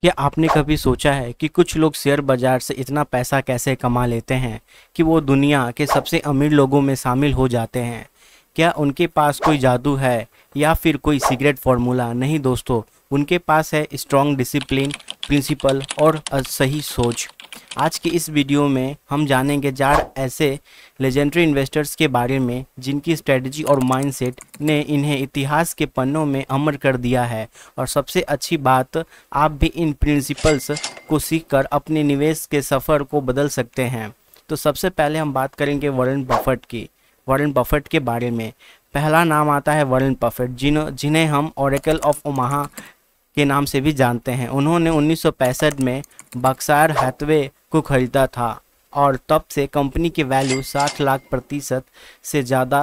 क्या आपने कभी सोचा है कि कुछ लोग शेयर बाजार से इतना पैसा कैसे कमा लेते हैं कि वो दुनिया के सबसे अमीर लोगों में शामिल हो जाते हैं? क्या उनके पास कोई जादू है या फिर कोई सीक्रेट फॉर्मूला? नहीं दोस्तों, उनके पास है स्ट्रॉन्ग डिसिप्लिन, प्रिंसिपल और सही सोच। आज की इस वीडियो में हम जानेंगे 4 ऐसे लेजेंडरी इन्वेस्टर्स के बारे में जिनकी स्ट्रेटजी और माइंडसेट ने इन्हें इतिहास के पन्नों में अमर कर दिया है। और सबसे अच्छी बात, आप भी इन प्रिंसिपल्स को सीखकर अपने निवेश के सफ़र को बदल सकते हैं। तो सबसे पहले हम बात करेंगे वॉरेन बफेट के बारे में। पहला नाम आता है वॉरेन बफेट, जिन्हें हम ओरेकल ऑफ ओमाहा के नाम से भी जानते हैं। उन्होंने 1965 में बर्कशायर हैथवे को खरीदा था और तब से कंपनी की वैल्यू 60 लाख प्रतिशत से ज़्यादा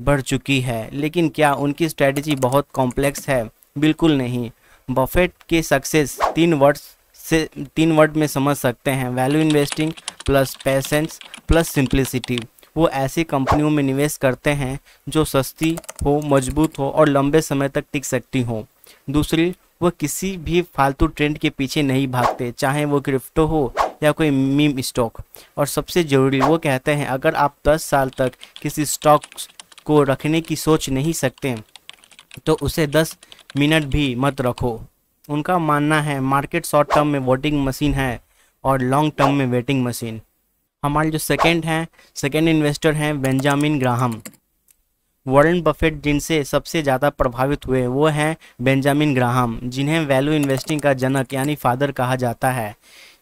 बढ़ चुकी है। लेकिन क्या उनकी स्ट्रेटजी बहुत कॉम्प्लेक्स है? बिल्कुल नहीं। बफेट के सक्सेस 3 वर्ड में समझ सकते हैं: value investing plus patience plus simplicity. वो ऐसी कंपनियों में निवेश करते हैं जो सस्ती हो, मजबूत हो और लंबे समय तक टिक सकती हो। दूसरी, वो किसी भी फालतू ट्रेंड के पीछे नहीं भागते, चाहे वो क्रिप्टो हो या कोई मीम स्टॉक। और सबसे ज़रूरी, वो कहते हैं अगर आप 10 साल तक किसी स्टॉक को रखने की सोच नहीं सकते तो उसे 10 मिनट भी मत रखो। उनका मानना है मार्केट शॉर्ट टर्म में वोटिंग मशीन है और लॉन्ग टर्म में वेटिंग मशीन। हमारे जो सेकेंड इन्वेस्टर हैं बेंजामिन ग्राहम। वॉरेन बफेट जिनसे सबसे ज़्यादा प्रभावित हुए वो हैं बेंजामिन ग्राहम, जिन्हें वैल्यू इन्वेस्टिंग का जनक यानी फादर कहा जाता है।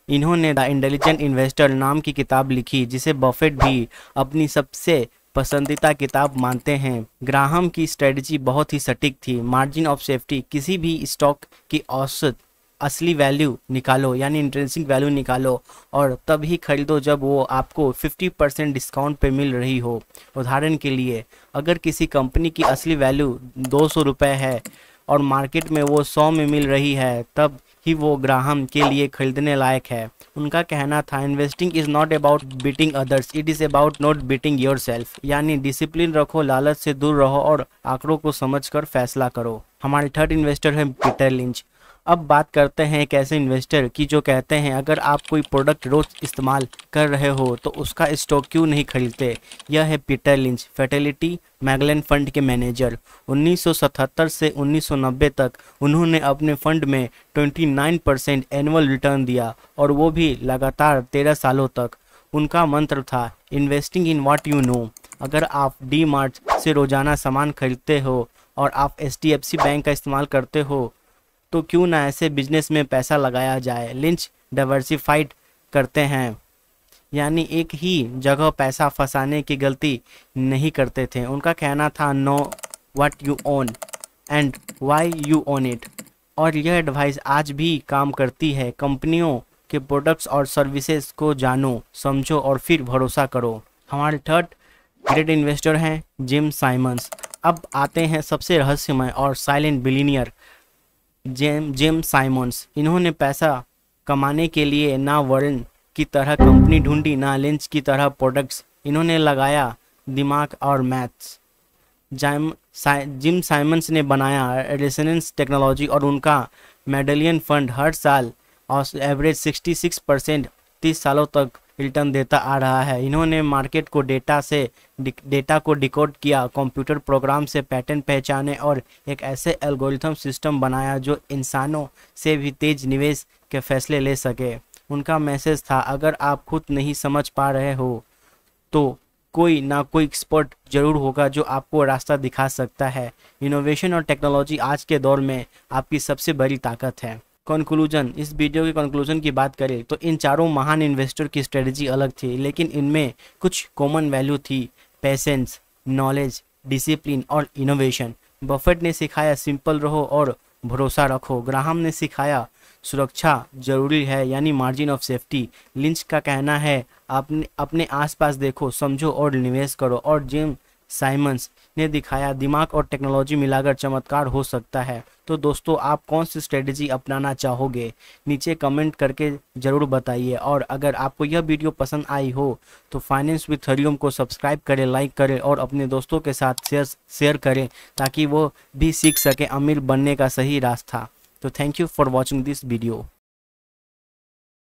इन्होंने द इंटेलिजेंट इन्वेस्टर नाम की किताब लिखी, जिसे बफेट भी अपनी सबसे पसंदीदा किताब मानते हैं। ग्राहम की स्ट्रेटजी बहुत ही सटीक थी। मार्जिन ऑफ सेफ्टी, किसी भी स्टॉक की औसत असली वैल्यू निकालो यानी इंट्रिंसिक वैल्यू निकालो और तब ही खरीदो जब वो आपको 50% डिस्काउंट पे मिल रही हो। उदाहरण के लिए, अगर किसी कंपनी की असली वैल्यू 200 रुपये है और मार्केट में वो 100 में मिल रही है, तब ही वो ग्राहम के लिए खरीदने लायक है। उनका कहना था, investing is not about beating others, it is about not beating your self. यानी डिसिप्लिन रखो, लालच से दूर रहो और आंकड़ों को समझकर फैसला करो। हमारे थर्ड इन्वेस्टर हैं पीटर लिंच। अब बात करते हैं एक ऐसे इन्वेस्टर की जो कहते हैं अगर आप कोई प्रोडक्ट रोज इस्तेमाल कर रहे हो तो उसका स्टॉक क्यों नहीं खरीदते। यह है Peter lynch, fatality Magellan fund के मैनेजर। 1977 से 1990 तक उन्होंने अपने फंड में 29% एनुअल रिटर्न दिया और वो भी लगातार 13 सालों तक। उनका मंत्र था investing in what you know. अगर आप डी मार्ट से रोजाना सामान खरीदते हो और आप HDFC बैंक का इस्तेमाल करते हो तो क्यों ना ऐसे बिजनेस में पैसा लगाया जाए। लिंच डाइवर्सिफाइड करते हैं, यानी एक ही जगह पैसा फंसाने की गलती नहीं करते थे। उनका कहना था know what you own and why you own it. और यह एडवाइस आज भी काम करती है। कंपनियों के प्रोडक्ट्स और सर्विसेज को जानो, समझो और फिर भरोसा करो। हमारे थर्ड ग्रेट इन्वेस्टर हैं जिम साइमंस। अब आते हैं सबसे रहस्यमय और साइलेंट बिलियनियर जेम साइमंस। इन्होंने पैसा कमाने के लिए ना वॉरेन की तरह कंपनी ढूंढी, ना लिंच की तरह प्रोडक्ट्स। इन्होंने लगाया दिमाग और मैथ्स। जिम साइमंस ने बनाया रेजोनेंस टेक्नोलॉजी और उनका मेडलियन फंड हर साल और एवरेज 66% 30 सालों तक रिटर्न देता आ रहा है। इन्होंने मार्केट को डेटा को डिकोड किया, कंप्यूटर प्रोग्राम से पैटर्न पहचाने और एक ऐसे एल्गोरिथम सिस्टम बनाया जो इंसानों से भी तेज निवेश के फैसले ले सके। उनका मैसेज था अगर आप खुद नहीं समझ पा रहे हो तो कोई ना कोई एक्सपर्ट जरूर होगा जो आपको रास्ता दिखा सकता है। इनोवेशन और टेक्नोलॉजी आज के दौर में आपकी सबसे बड़ी ताकत है। कंक्लूजन, इस वीडियो के कंक्लूजन की बात करें तो इन चारों महान इन्वेस्टर की स्ट्रेटजी अलग थी, लेकिन इनमें कुछ कॉमन वैल्यू थी: पेशेंस, नॉलेज, डिसिप्लिन और इनोवेशन। बफेट ने सिखाया सिंपल रहो और भरोसा रखो। ग्राहम ने सिखाया सुरक्षा जरूरी है यानी मार्जिन ऑफ सेफ्टी। लिंच का कहना है अपने आसपास देखो, समझो और निवेश करो। और जिम साइमंस ने दिखाया दिमाग और टेक्नोलॉजी मिलाकर चमत्कार हो सकता है। तो दोस्तों, आप कौन सी स्ट्रेटजी अपनाना चाहोगे? नीचे कमेंट करके ज़रूर बताइए। और अगर आपको यह वीडियो पसंद आई हो तो फाइनेंस विद हरिओम को सब्सक्राइब करें, लाइक करें और अपने दोस्तों के साथ शेयर करें ताकि वो भी सीख सके अमीर बनने का सही रास्ता। तो thank you for watching this video.